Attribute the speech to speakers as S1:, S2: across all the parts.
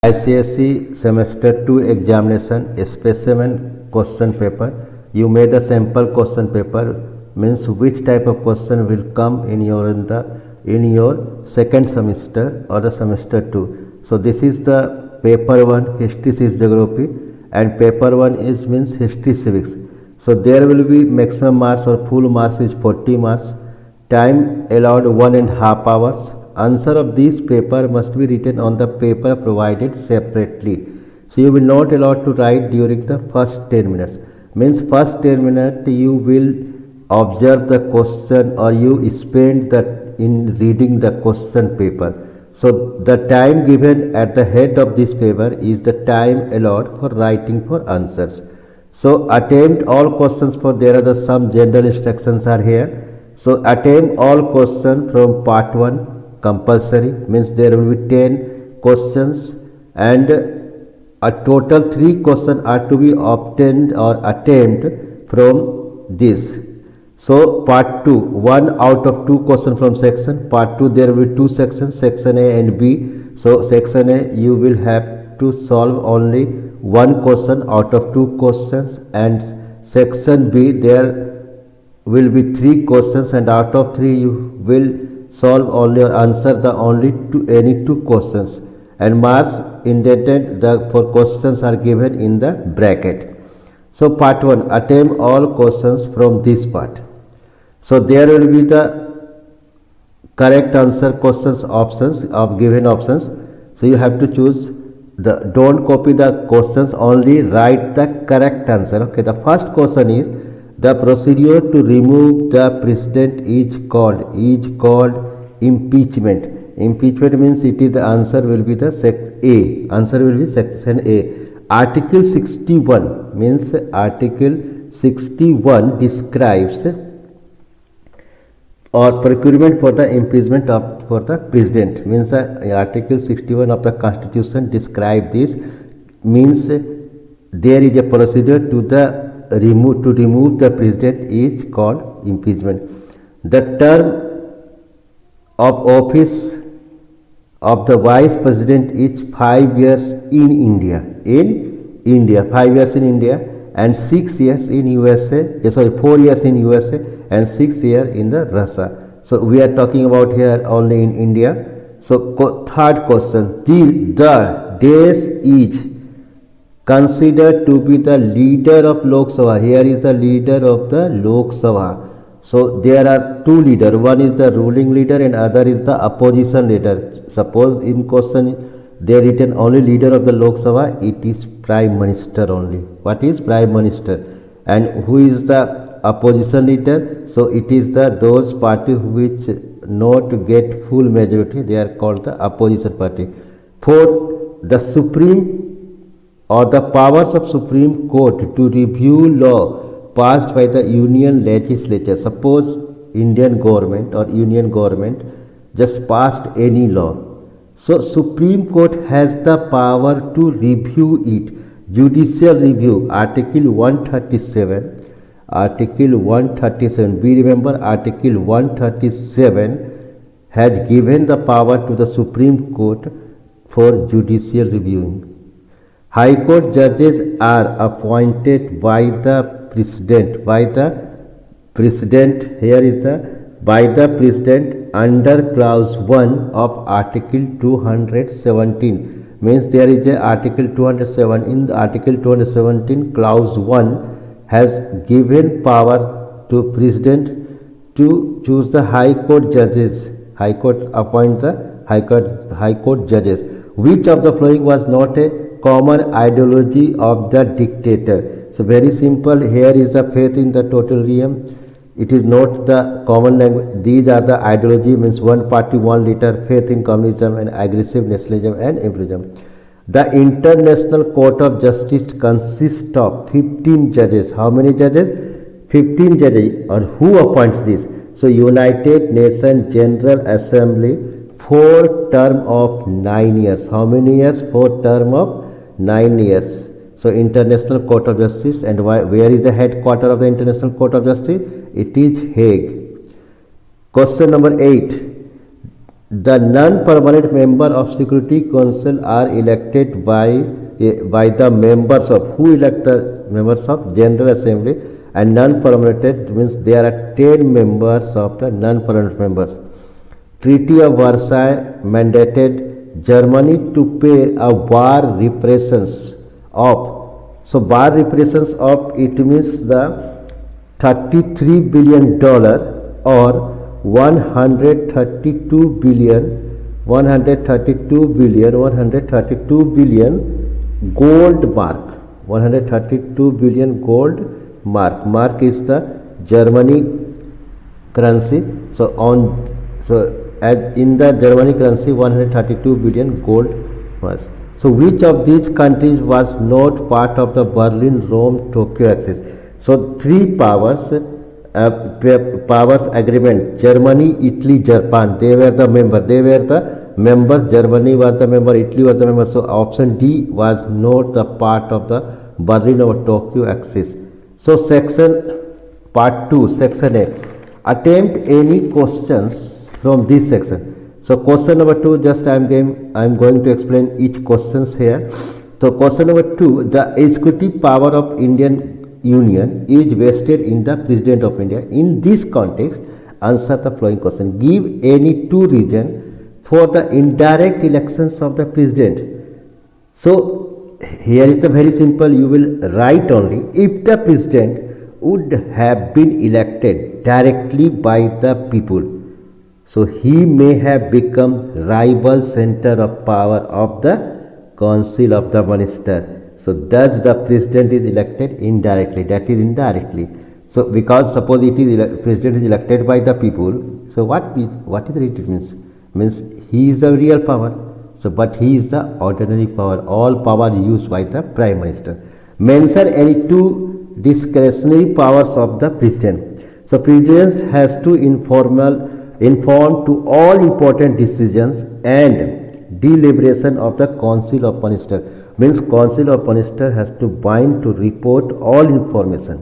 S1: ICSE Semester 2 examination specimen question paper. You made a sample question paper, means which type of question will come in your second semester or the semester 2. So this is the paper 1, history civics geography, and paper 1 is means history civics. So there will be maximum marks or full marks is 40 marks. Time allowed 1.5 hours. Answer of this paper must be written on the paper provided separately. So you will not allowed to write during the first 10 minutes. Means first 10 minutes you will observe the question or you spend that in reading the question paper. So the time given at the head of this paper is the time allowed for writing for answers. So attempt all questions for there are some general instructions are here. So attempt all questions from part 1 compulsory, means there will be 10 questions and a total 3 questions are to be obtained or attempted from this. So part 2, 1 out of 2 questions from section. Part 2 there will be 2 sections, section A and B. So section A you will have to solve only 1 question out of 2 questions, and section B there will be 3 questions and out of 3 you will solve only or answer the only any 2 questions, and marks indebted for questions are given in the bracket. So part 1, attempt all questions from this part. So there will be the correct answer questions options of given options. So you have to choose the, don't copy the questions, only write the correct answer. Okay, the first question is the procedure to remove the president is called impeachment. Impeachment means it is the answer will be the section A. Answer will be section A. Article 61 means Article 61 describes or procurement for the impeachment of for the president, means Article 61 of the Constitution describe this, means there is a procedure to remove the president is called impeachment. The term of office of the vice president is 5 years in India. 5 years in India and 6 years in USA. 4 years in USA and 6 years in the Russia. So we are talking about here only in India. So third question, the days is considered to be the leader of Lok Sabha. Here is the leader of the Lok Sabha. So there are 2 leaders. One is the ruling leader and other is the opposition leader. Suppose in question they written only leader of the Lok Sabha, it is Prime Minister only. What is Prime Minister? And who is the opposition leader? So it is the those party which not get full majority, they are called the opposition party. 4, the Supreme or the powers of Supreme Court to review law passed by the Union Legislature. Suppose Indian government or Union government just passed any law. So Supreme Court has the power to review it. Judicial review, Article 137. Article 137. We remember Article 137 has given the power to the Supreme Court for judicial reviewing. High Court judges are appointed by the President. Here is the by the President under clause 1 of Article 217. Means there is a Article 207. In the Article 217 clause 1 has given power to President to choose the High Court judges. High Court appoint the High Court judges. Which of the following was not a common ideology of the dictator? So very simple, here is the faith in the totalitarian. It is not the common language. These are the ideology, means one party, one leader, faith in communism and aggressive nationalism and imperialism. The International Court of Justice consists of 15 judges. How many judges? 15 judges. And who appoints this? So United Nations General Assembly for term of 9 years. How many years? For term of 9 years. So International Court of Justice, and where is the headquarter of the International Court of Justice? It is Hague. Question number 8. The non-permanent member of Security Council are elected by the members of who elect the members of General Assembly, and non-permanent means there are 10 members of the non-permanent members. Treaty of Versailles mandated Germany to pay a war reparations of, so war reparations of, it means the $33 billion or 132 billion gold mark. 132 billion gold mark. Mark is the Germany currency. So as in the Germany currency 132 billion gold was. So which of these countries was not part of the Berlin Rome Tokyo axis? So three powers agreement: Germany, Italy, Japan. They were the members. Germany was the member, Italy was the member. So option D was not the part of the Berlin or Tokyo axis. So section part 2, section A. Attempt any questions from this section. So question number 2, just I am going to explain each questions here. So question number 2, the executive power of Indian Union is vested in the President of India. In this context, answer the following question. Give any two reasons for the indirect elections of the President. So here is the very simple, you will write only if the President would have been elected directly by the people. So he may have become rival center of power of the Council of the Minister. So thus the President is elected indirectly, that is indirectly. So because suppose it is President is elected by the people, so what is it means? Means he is the real power. So but he is the ordinary power, all power used by the Prime Minister. Mention any two discretionary powers of the President. So President has to inform to all important decisions and deliberation of the Council of Minister. Means Council of Minister has to bind to report all information,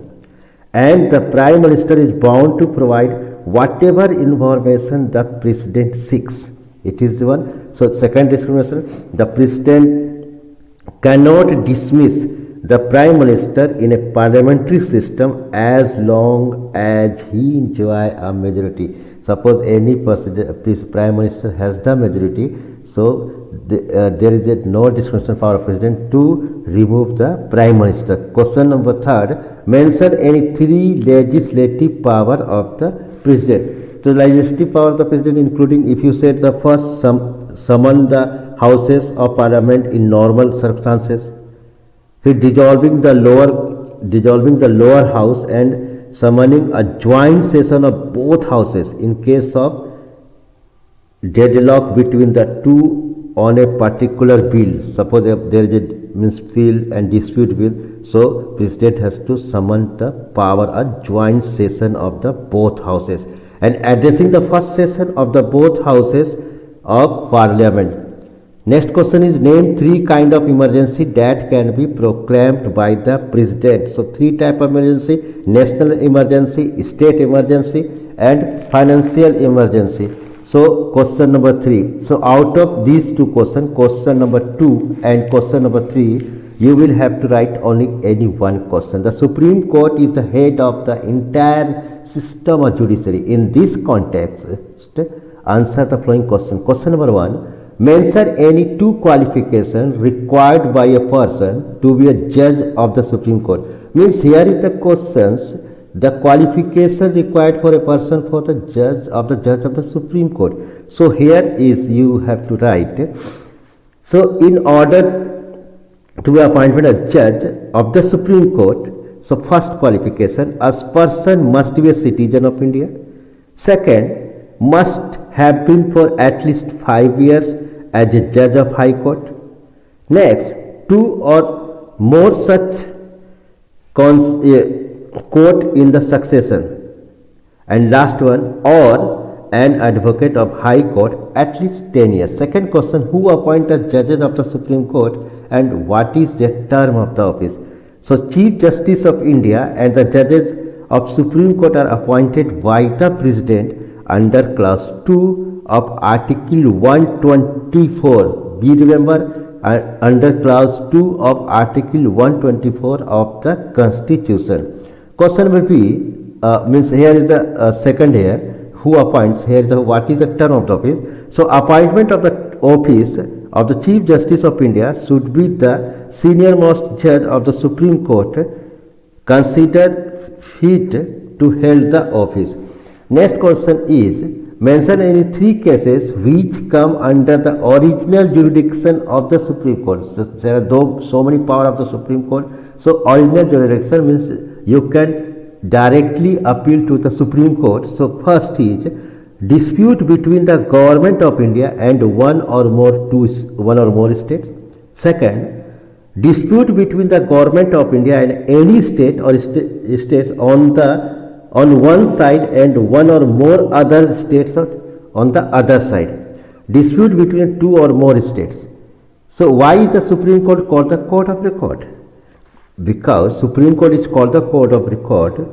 S1: and the Prime Minister is bound to provide whatever information the President seeks. It is one. So second discrimination, the President cannot dismiss the Prime Minister in a parliamentary system as long as he enjoy a majority. Suppose any Prime Minister has the majority, so there is no discretionary power of President to remove the Prime Minister. Question number 3, mention any three legislative power of the President. So legislative power of the President including, if you said the first, summon the houses of Parliament in normal circumstances, dissolving the lower house and summoning a joint session of both houses in case of deadlock between the two on a particular bill. Suppose if there is a bill and dispute bill, so President has to summon the power a joint session of the both houses and addressing the first session of the both houses of Parliament. Next question is, name three kind of emergency that can be proclaimed by the President. So three type of emergency: national emergency, state emergency, and financial emergency. So question number 3. So out of these two questions, question number 2 and question number 3, you will have to write only any one question. The Supreme Court is the head of the entire system of judiciary. In this context, answer the following question. Question number 1. Mention any two qualifications required by a person to be a judge of the Supreme Court. Means here is the questions, the qualification required for a person for the judge of the Supreme Court. So here is you have to write. So in order to be appointed a judge of the Supreme Court, so first qualification, a person must be a citizen of India. Second, must have been for at least 5 years as a judge of High Court. Next, 2 or more such court in the succession. And last one, or an advocate of High Court at least 10 years. Second question, who appoint the judges of the Supreme Court and what is their term of the office? So Chief Justice of India and the judges of Supreme Court are appointed by the President under clause 2 of Article 124. We remember under clause 2 of Article 124 of the Constitution. Question will be, means here is the second here, who appoints, here is the, what is the term of the office. So appointment of the office of the Chief Justice of India should be the senior most judge of the Supreme Court considered fit to hold the office. Next question is, mention any three cases which come under the original jurisdiction of the Supreme Court. So there are so many power of the Supreme Court. So original jurisdiction means you can directly appeal to the Supreme Court. So first is dispute between the Government of India and one or more states. Second, dispute between the Government of India and any state or states on one side and one or more other states on the other side. Dispute between two or more states. So why is the Supreme Court called the Court of Record? Because Supreme Court is called the Court of Record.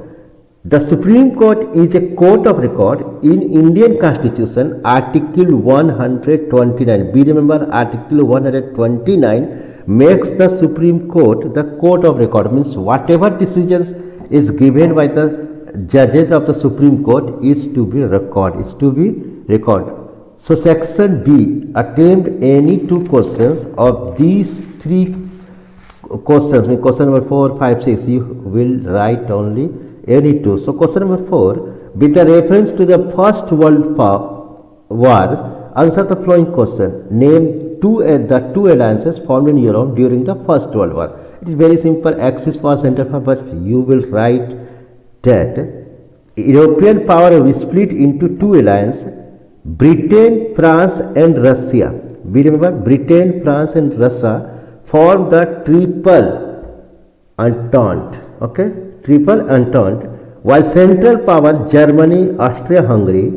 S1: The Supreme Court is a court of record in Indian Constitution, Article 129. We remember Article 129 makes the Supreme Court the court of record, means whatever decisions is given by the judges of the Supreme Court is to be recorded. So section B, attempt any two questions of these three questions, mean question number 4, 5, 6, you will write only any two. So question number 4, with the reference to the First World War, answer the following question. Name the two alliances formed in Europe during the First World War. It is very simple, Axis power center, but you will write that European power will split into two alliances, Britain, France and Russia. We remember Britain, France and Russia form the Triple Entente. Okay, Triple Entente. While Central Power Germany, Austria-Hungary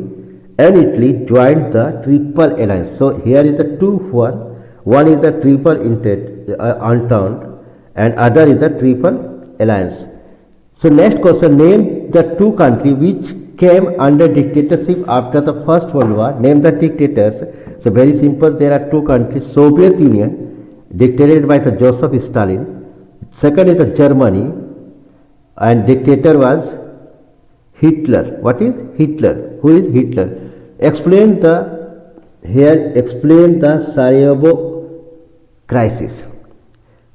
S1: and Italy joined the Triple Alliance. So here is the two one. One is the Triple Entente and other is the Triple Alliance. So next question, name the two countries which came under dictatorship after the First World War. Name the dictators. So very simple, there are two countries, Soviet Union dictated by the Joseph Stalin. Second is the Germany and dictator was Hitler. What is Hitler? Who is Hitler? Explain the Sarajevo crisis.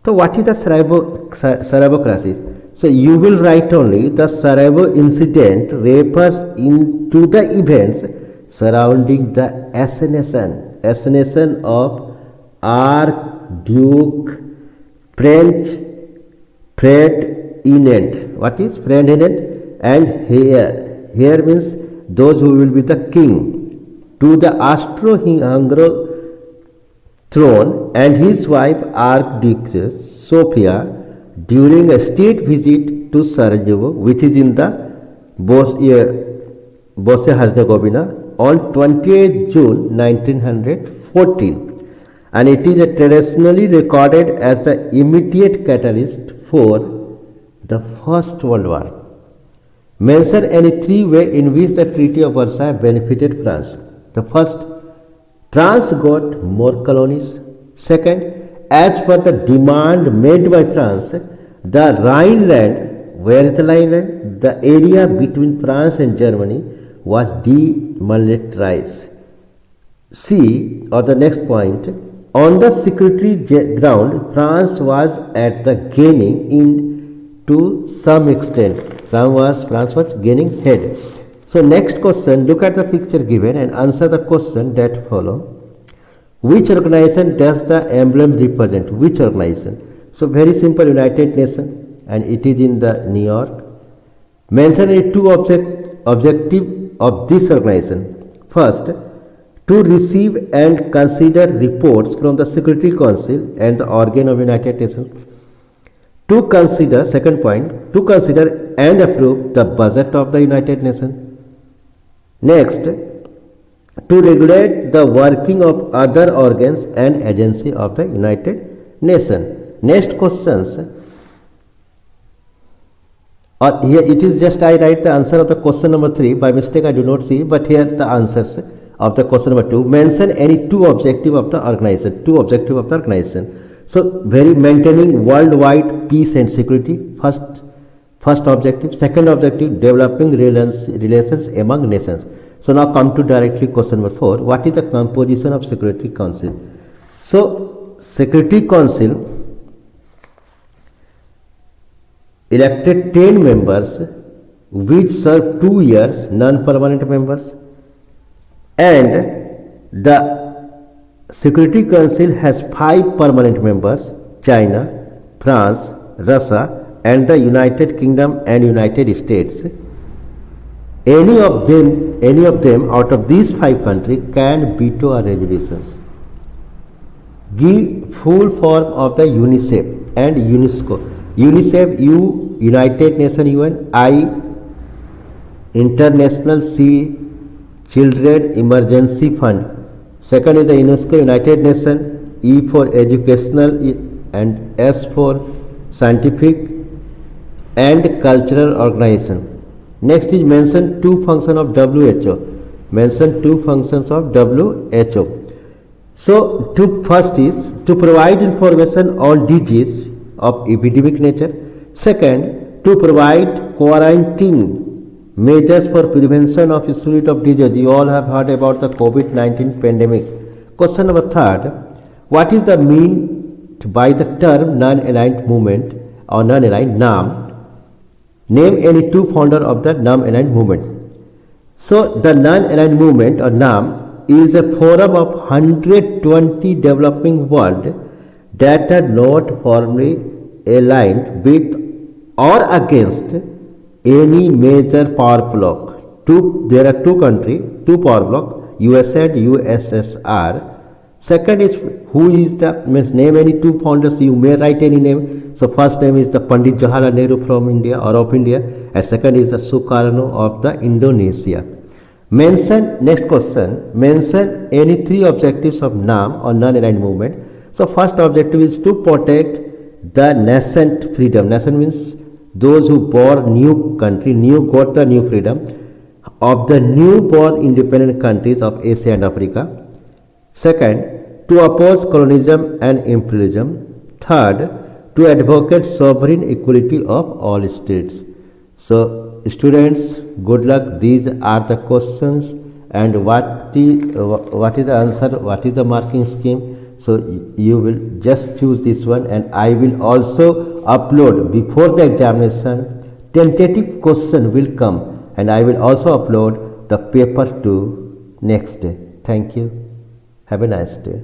S1: So what is the Sarajevo crisis? So you will write only the Sarajevo incident refers into the events surrounding the assassination of Archduke Ferdinand. What is Ferdinand? And here means those who will be the king to the Austro-Hungarian throne and his wife Archduchess Sophia during a state visit to Sarajevo, which is in the Bosnia-Herzegovina on 28 June 1914. And it is traditionally recorded as the immediate catalyst for the First World War. Mention any three ways in which the Treaty of Versailles benefited France. The first, France got more colonies. Second, as per the demand made by France, the Rhineland, where is the Rhineland? The area between France and Germany was demilitarized. C, or the next point, on the security ground, France was at the gaining in to some extent. France was gaining head. So next question, look at the picture given and answer the question that follow. Which organization does the emblem represent? Which organization? So very simple, United Nations, and it is in the New York. Mention any two objective of this organization. First, to receive and consider reports from the Security Council and the organ of United Nations. To consider, second point, to consider and approve the budget of the United Nations. Next, to regulate the working of other organs and agencies of the United Nations. Next questions. Here it is just I write the answer of the question number 3. By mistake I do not see, but here the answers. of the question number 2, mention any two objective of the organization. Two objective of the organization. So, very maintaining worldwide peace and security. First objective. Second objective, developing relations among nations. So now come to directly question number 4. What is the composition of Security Council? So Security Council elected 10 members which serve 2 years, non-permanent members, and the Security Council has 5 permanent members: China, France, Russia, and the United Kingdom and United States. Any of them out of these 5 countries can veto our resolutions. Give full form of the UNICEF and UNESCO. UNICEF, U, United Nations UN, I, International Sea Children Emergency Fund. Second is the UNESCO, United Nations, E for educational and S for scientific and cultural organization. Next is mention two functions of WHO. Mention two functions of WHO. So first is to provide information on disease of epidemic nature. Second, to provide quarantine measures for prevention of spread of disease. You all have heard about the COVID-19 pandemic. Question number 3, what is the mean by the term non-aligned movement or non-aligned NAM? Name any two founders of the non-aligned movement. So the non-aligned movement or NAM is a forum of 120 developing world that are not formally aligned with or against any major power bloc. There are two countries, two power bloc, USA and USSR. Second is who is the, means name any two founders, you may write any name. So first name is the Pandit Jawaharlal Nehru from India or of India, and second is the Sukarno of the Indonesia. Mention, next question, mention any three objectives of NAM or non-aligned movement. So first objective is to protect the nascent freedom. Nascent means those who born new country, got the new freedom of the newborn independent countries of Asia and Africa. Second, to oppose colonialism and imperialism. Third, to advocate sovereign equality of all states. So students, good luck. These are the questions, and what is the answer, what is the marking scheme. So you will just choose this one, and I will also upload before the examination. Tentative question will come, and I will also upload the paper 2 next day. Thank you. Have a nice day.